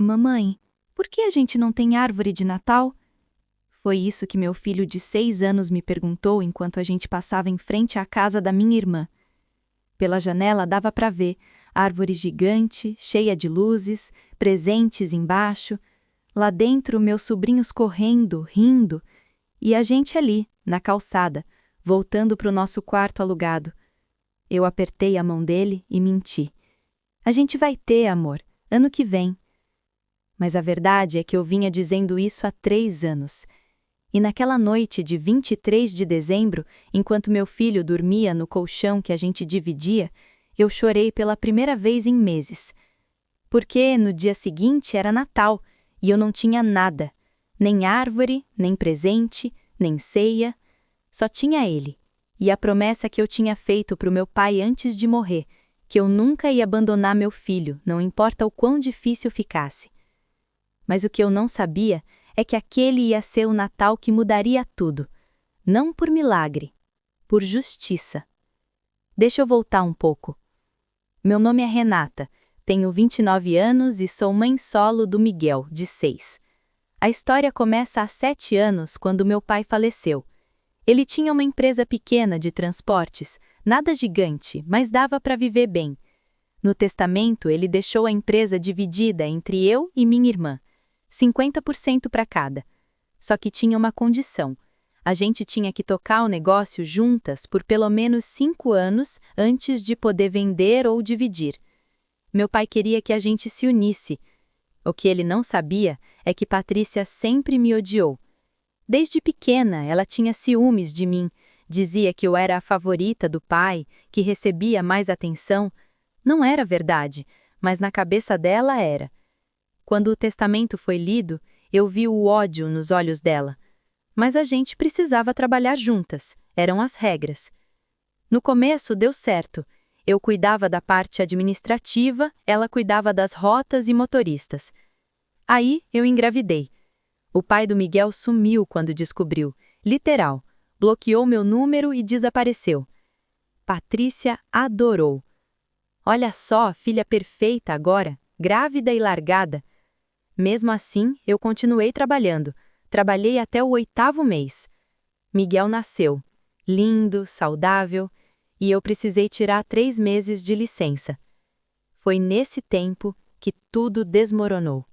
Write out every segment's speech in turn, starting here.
Mamãe, por que a gente não tem árvore de Natal? Foi isso que meu filho de 6 anos me perguntou enquanto a gente passava em frente à casa da minha irmã. Pela janela dava para ver a árvore gigante, cheia de luzes, presentes embaixo. Lá dentro, meus sobrinhos correndo, rindo, e a gente ali, na calçada, voltando para o nosso quarto alugado. Eu apertei a mão dele e menti. A gente vai ter, amor, ano que vem. Mas a verdade é que eu vinha dizendo isso há 3 anos. E naquela noite de 23 de dezembro, enquanto meu filho dormia no colchão que a gente dividia, eu chorei pela primeira vez em meses. Porque no dia seguinte era Natal e eu não tinha nada. Nem árvore, nem presente, nem ceia. Só tinha ele. E a promessa que eu tinha feito para o meu pai antes de morrer, que eu nunca ia abandonar meu filho, não importa o quão difícil ficasse. Mas o que eu não sabia é que aquele ia ser o Natal que mudaria tudo. Não por milagre, por justiça. Deixa eu voltar um pouco. Meu nome é Renata, tenho 29 anos e sou mãe solo do Miguel, de 6. A história começa há 7 anos, quando meu pai faleceu. Ele tinha uma empresa pequena de transportes, nada gigante, mas dava para viver bem. No testamento, ele deixou a empresa dividida entre eu e minha irmã. 50% para cada. Só que tinha uma condição. A gente tinha que tocar o negócio juntas por pelo menos 5 anos antes de poder vender ou dividir. Meu pai queria que a gente se unisse. O que ele não sabia é que Patrícia sempre me odiou. Desde pequena, ela tinha ciúmes de mim, dizia que eu era a favorita do pai, que recebia mais atenção. Não era verdade, mas na cabeça dela era. Quando o testamento foi lido, eu vi o ódio nos olhos dela. Mas a gente precisava trabalhar juntas, eram as regras. No começo deu certo. Eu cuidava da parte administrativa, ela cuidava das rotas e motoristas. Aí eu engravidei. O pai do Miguel sumiu quando descobriu, literal, bloqueou meu número e desapareceu. Patrícia adorou. Olha só, filha perfeita agora, grávida e largada. Mesmo assim, eu continuei trabalhando. Trabalhei até o 8º mês. Miguel nasceu, lindo, saudável, e eu precisei tirar 3 meses de licença. Foi nesse tempo que tudo desmoronou.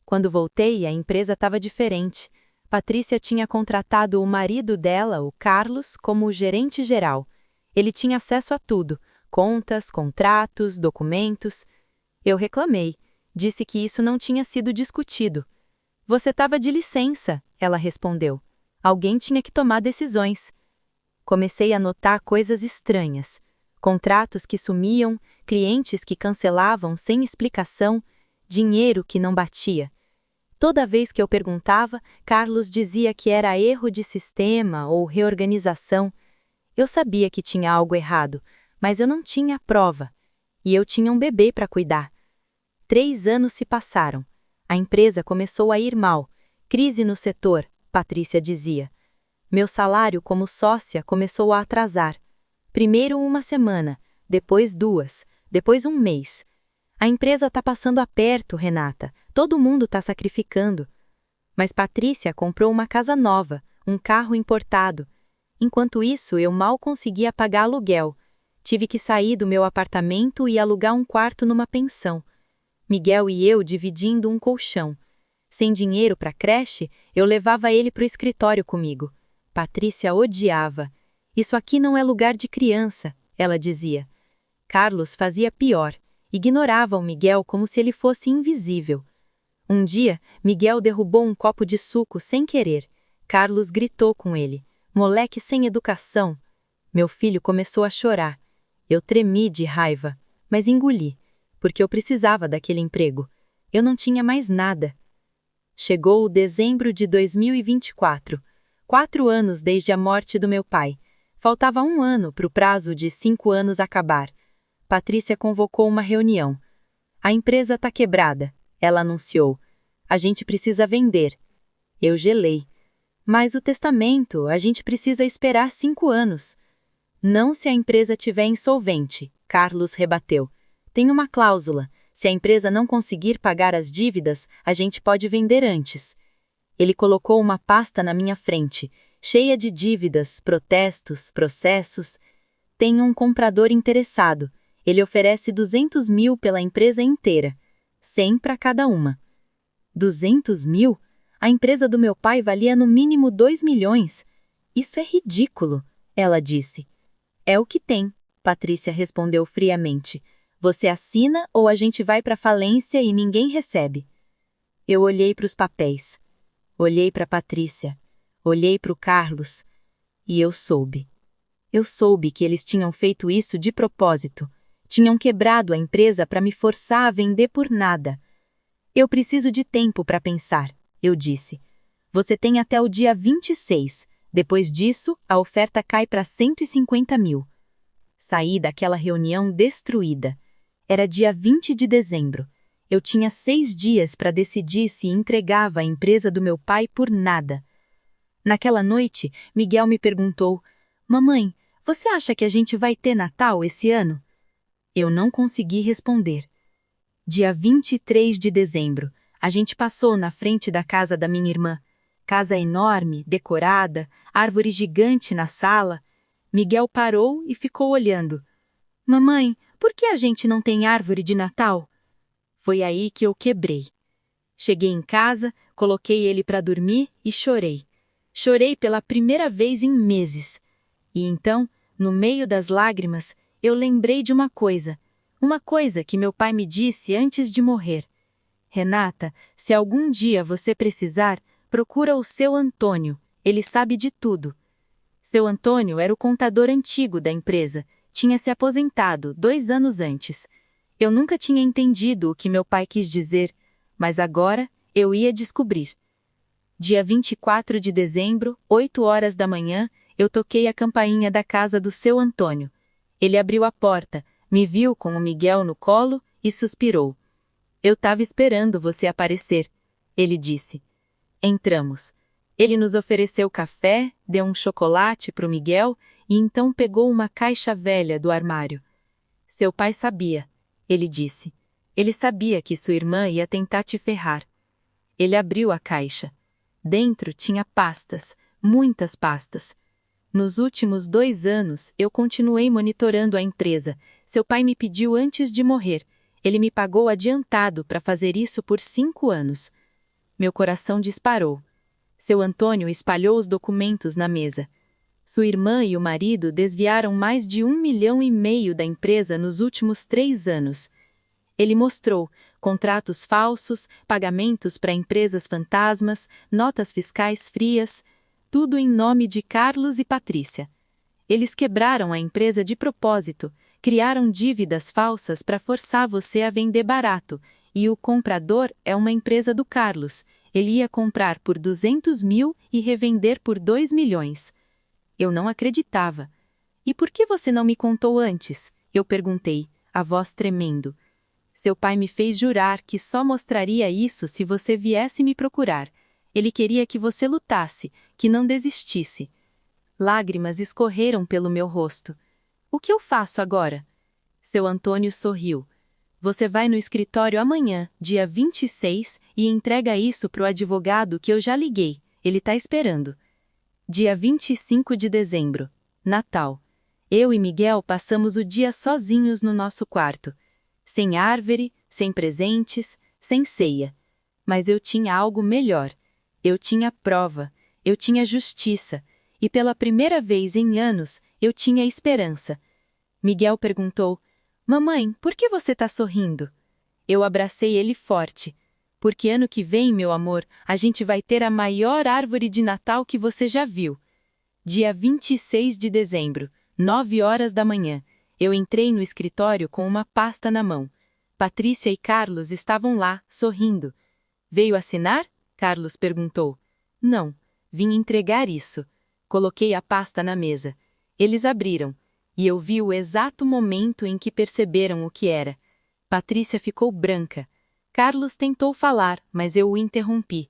Quando voltei, a empresa estava diferente. Patrícia tinha contratado o marido dela, o Carlos, como gerente geral. Ele tinha acesso a tudo, contas, contratos, documentos. Eu reclamei. Disse que isso não tinha sido discutido. Você estava de licença, ela respondeu. Alguém tinha que tomar decisões. Comecei a notar coisas estranhas. Contratos que sumiam, clientes que cancelavam sem explicação, dinheiro que não batia. Toda vez que eu perguntava, Carlos dizia que era erro de sistema ou reorganização. Eu sabia que tinha algo errado, mas eu não tinha prova. E eu tinha um bebê para cuidar. 3 anos se passaram. A empresa começou a ir mal. Crise no setor, Patrícia dizia. Meu salário como sócia começou a atrasar. Primeiro 1 semana, depois 2, depois 1 mês. A empresa está passando aperto, Renata. Todo mundo está sacrificando. Mas Patrícia comprou uma casa nova, um carro importado. Enquanto isso, eu mal conseguia pagar aluguel. Tive que sair do meu apartamento e alugar um quarto numa pensão. Miguel e eu dividindo um colchão. Sem dinheiro para creche, eu levava ele para o escritório comigo. Patrícia odiava. Isso aqui não é lugar de criança, ela dizia. Carlos fazia pior. Ignorava o Miguel como se ele fosse invisível. Um dia, Miguel derrubou um copo de suco sem querer. Carlos gritou com ele. Moleque sem educação. Meu filho começou a chorar. Eu tremi de raiva, mas engoli. Porque eu precisava daquele emprego. Eu não tinha mais nada. Chegou o dezembro de 2024. 4 anos desde a morte do meu pai. Faltava 1 ano para o prazo de 5 anos acabar. Patrícia convocou uma reunião. A empresa está quebrada, ela anunciou. A gente precisa vender. Eu gelei. Mas o testamento, a gente precisa esperar 5 anos. Não se a empresa tiver insolvente, Carlos rebateu. Tem uma cláusula. Se a empresa não conseguir pagar as dívidas, a gente pode vender antes. Ele colocou uma pasta na minha frente, cheia de dívidas, protestos, processos. Tem um comprador interessado. Ele oferece 200 mil pela empresa inteira. 100 para cada uma. 200 mil? A empresa do meu pai valia no mínimo 2 milhões. Isso é ridículo, ela disse. É o que tem, Patrícia respondeu friamente. Você assina ou a gente vai para falência e ninguém recebe. Eu olhei para os papéis. Olhei para Patrícia. Olhei para o Carlos. E eu soube. Eu soube que eles tinham feito isso de propósito. Tinham quebrado a empresa para me forçar a vender por nada. Eu preciso de tempo para pensar, eu disse. Você tem até o dia 26. Depois disso, a oferta cai para 150 mil. Saí daquela reunião destruída. Era dia 20 de dezembro. Eu tinha 6 dias para decidir se entregava a empresa do meu pai por nada. Naquela noite, Miguel me perguntou: Mamãe, você acha que a gente vai ter Natal esse ano? Eu não consegui responder. Dia 23 de dezembro, a gente passou na frente da casa da minha irmã. Casa enorme, decorada, árvore gigante na sala. Miguel parou e ficou olhando. Mamãe, por que a gente não tem árvore de Natal? Foi aí que eu quebrei. Cheguei em casa, coloquei ele para dormir e chorei. Chorei pela primeira vez em meses. E então, no meio das lágrimas, eu lembrei de uma coisa que meu pai me disse antes de morrer. Renata, se algum dia você precisar, procura o seu Antônio, ele sabe de tudo. Seu Antônio era o contador antigo da empresa, tinha se aposentado 2 anos antes. Eu nunca tinha entendido o que meu pai quis dizer, mas agora eu ia descobrir. Dia 24 de dezembro, 8 horas da manhã, eu toquei a campainha da casa do seu Antônio. Ele abriu a porta, me viu com o Miguel no colo e suspirou. Eu estava esperando você aparecer, ele disse. Entramos. Ele nos ofereceu café, deu um chocolate para o Miguel e então pegou uma caixa velha do armário. Seu pai sabia, ele disse. Ele sabia que sua irmã ia tentar te ferrar. Ele abriu a caixa. Dentro tinha pastas, muitas pastas. Nos últimos 2 anos, eu continuei monitorando a empresa. Seu pai me pediu antes de morrer. Ele me pagou adiantado para fazer isso por 5 anos. Meu coração disparou. Seu Antônio espalhou os documentos na mesa. Sua irmã e o marido desviaram mais de 1,5 milhão da empresa nos últimos 3 anos. Ele mostrou contratos falsos, pagamentos para empresas fantasmas, notas fiscais frias, tudo em nome de Carlos e Patrícia. Eles quebraram a empresa de propósito, criaram dívidas falsas para forçar você a vender barato, e o comprador é uma empresa do Carlos. Ele ia comprar por 200 mil e revender por 2 milhões. Eu não acreditava. E por que você não me contou antes? Eu perguntei, a voz tremendo. Seu pai me fez jurar que só mostraria isso se você viesse me procurar. Ele queria que você lutasse, que não desistisse. Lágrimas escorreram pelo meu rosto. O que eu faço agora? Seu Antônio sorriu. Você vai no escritório amanhã, dia 26, e entrega isso para o advogado que eu já liguei. Ele está esperando. Dia 25 de dezembro. Natal. Eu e Miguel passamos o dia sozinhos no nosso quarto. Sem árvore, sem presentes, sem ceia. Mas eu tinha algo melhor. Eu tinha prova. Eu tinha justiça. E pela primeira vez em anos, eu tinha esperança. Miguel perguntou: Mamãe, por que você está sorrindo? Eu abracei ele forte. Porque ano que vem, meu amor, a gente vai ter a maior árvore de Natal que você já viu. Dia 26 de dezembro, 9 horas da manhã, eu entrei no escritório com uma pasta na mão. Patrícia e Carlos estavam lá, sorrindo. Veio assinar? Carlos perguntou. Não, vim entregar isso. Coloquei a pasta na mesa. Eles abriram, e eu vi o exato momento em que perceberam o que era. Patrícia ficou branca. Carlos tentou falar, mas eu o interrompi.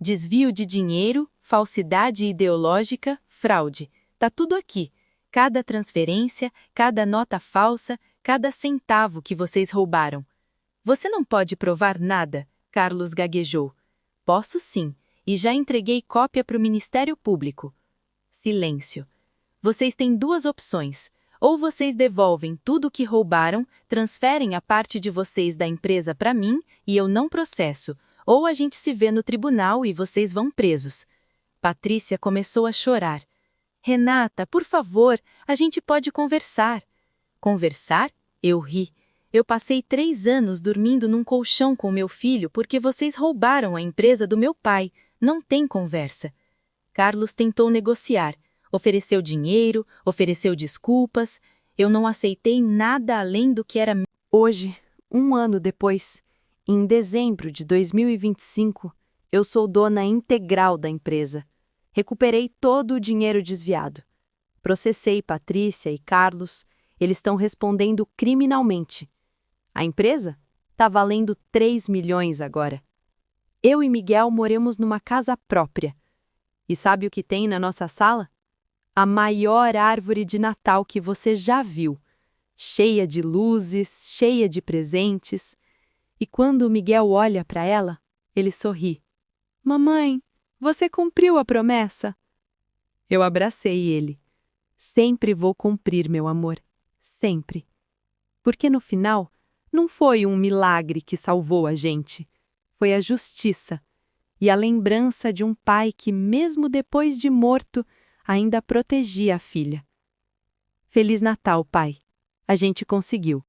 Desvio de dinheiro, falsidade ideológica, fraude. Tá tudo aqui. Cada transferência, cada nota falsa, cada centavo que vocês roubaram. Você não pode provar nada, Carlos gaguejou. Posso sim, e já entreguei cópia para o Ministério Público. Silêncio. Vocês têm duas opções. Ou vocês devolvem tudo o que roubaram, transferem a parte de vocês da empresa para mim e eu não processo, ou a gente se vê no tribunal e vocês vão presos. Patrícia começou a chorar. Renata, por favor, a gente pode conversar. Conversar? Eu ri. Eu passei 3 anos dormindo num colchão com meu filho porque vocês roubaram a empresa do meu pai. Não tem conversa. Carlos tentou negociar. Ofereceu dinheiro, ofereceu desculpas. Eu não aceitei nada além do que era meu. Hoje, 1 ano depois, em dezembro de 2025, eu sou dona integral da empresa. Recuperei todo o dinheiro desviado. Processei Patrícia e Carlos, eles estão respondendo criminalmente. A empresa está valendo 3 milhões agora. Eu e Miguel moramos numa casa própria. E sabe o que tem na nossa sala? A maior árvore de Natal que você já viu. Cheia de luzes, cheia de presentes. E quando o Miguel olha para ela, ele sorri. Mamãe, você cumpriu a promessa? Eu abracei ele. Sempre vou cumprir, meu amor. Sempre. Porque no final, não foi um milagre que salvou a gente. Foi a justiça. E a lembrança de um pai que, mesmo depois de morto, ainda protegia a filha. Feliz Natal, pai. A gente conseguiu.